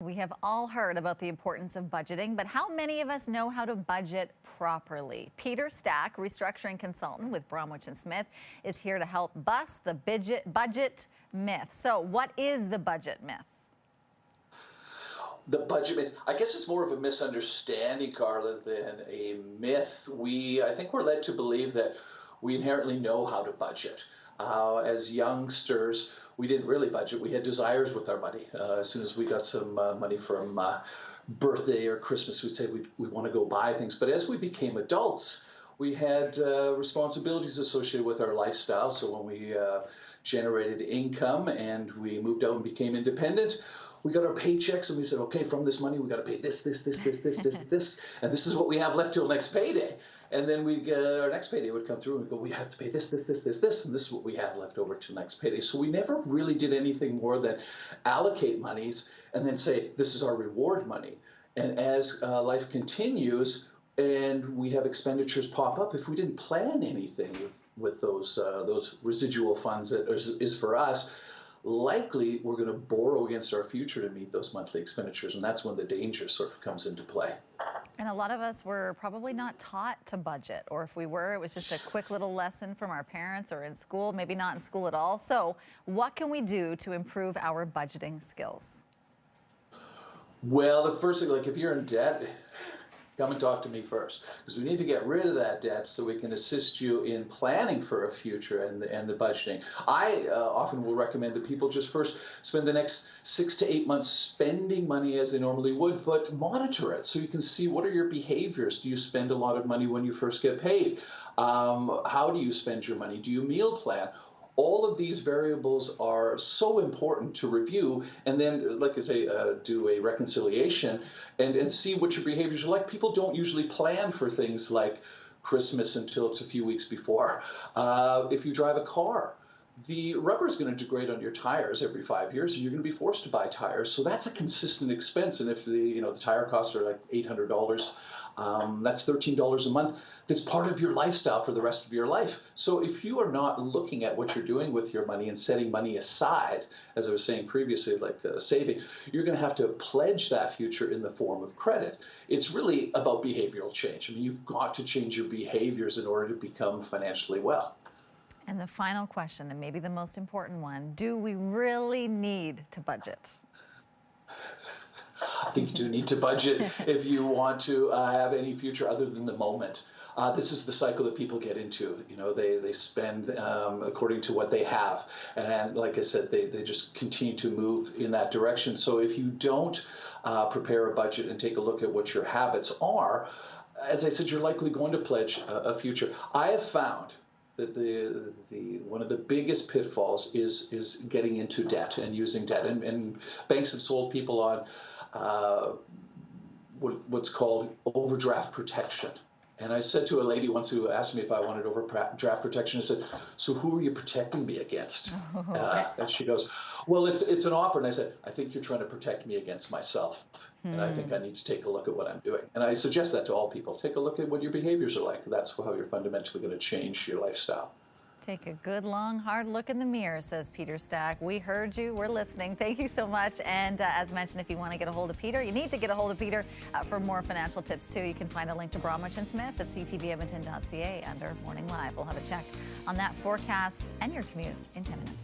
We have all heard about the importance of budgeting, but how many of us know how to budget properly? Peter Stack, Restructuring Consultant with Bromwich+Smith, is here to help bust the budget myth. So what is the budget myth? The budget myth, I guess it's more of a misunderstanding, Carla, than a myth. I think we're led to believe that we inherently know how to budget. As youngsters, we didn't really budget. We had desires with our money. As soon as we got some money from birthday or Christmas, we'd say we want to go buy things. But as we became adults, we had responsibilities associated with our lifestyle. So when we generated income and we moved out and became independent, we got our paychecks and we said, okay, from this money, we got to pay this, and this is what we have left till next payday. And then our next payday would come through and we'd go, we have to pay this, and this is what we have left over till next payday. So we never really did anything more than allocate monies and then say, this is our reward money. And as life continues and we have expenditures pop up, if we didn't plan anything with those residual funds that is for us, likely we're going to borrow against our future to meet those monthly expenditures, and that's when the danger sort of comes into play. And a lot of us were probably not taught to budget, or if we were, it was just a quick little lesson from our parents or in school, maybe not in school at all. So what can we do to improve our budgeting skills? Well, the first thing, like if you're in debt, come and talk to me first, because we need to get rid of that debt so we can assist you in planning for a future and the budgeting. I often will recommend that people just first spend the next 6 to 8 months spending money as they normally would, but monitor it so you can see what are your behaviors. Do you spend a lot of money when you first get paid? How do you spend your money? Do you meal plan? All of these variables are so important to review, and then, like I say, do a reconciliation and see what your behaviors are like. People don't usually plan for things like Christmas until it's a few weeks before. If you drive a car, the rubber is going to degrade on your tires every 5 years, and you're going to be forced to buy tires. So that's a consistent expense. And if the tire costs are like $800, that's $13 a month. That's part of your lifestyle for the rest of your life. So if you are not looking at what you're doing with your money and setting money aside, as I was saying previously, like saving, you're going to have to pledge that future in the form of credit. It's really about behavioral change. I mean, you've got to change your behaviors in order to become financially well. And the final question, and maybe the most important one, do we really need to budget? I think you do need to budget if you want to have any future other than the moment. This is the cycle that people get into. They spend according to what they have. And like I said, they just continue to move in that direction. So if you don't prepare a budget and take a look at what your habits are, as I said, you're likely going to pledge a future. I have found that one of the biggest pitfalls is getting into debt and using debt. And banks have sold people on what's called overdraft protection. And I said to a lady once who asked me if I wanted overdraft protection, I said, so who are you protecting me against? And she goes, well, it's an offer. And I said, I think you're trying to protect me against myself. And I think I need to take a look at what I'm doing. And I suggest that to all people. Take a look at what your behaviors are like. That's how you're fundamentally going to change your lifestyle. Take a good, long, hard look in the mirror, says Peter Stack. We heard you. We're listening. Thank you so much. And as mentioned, if you want to get a hold of Peter, you need to get a hold of Peter for more financial tips, too. You can find a link to Bromwich+Smith at ctvedmonton.ca under Morning Live. We'll have a check on that forecast and your commute in 10 minutes.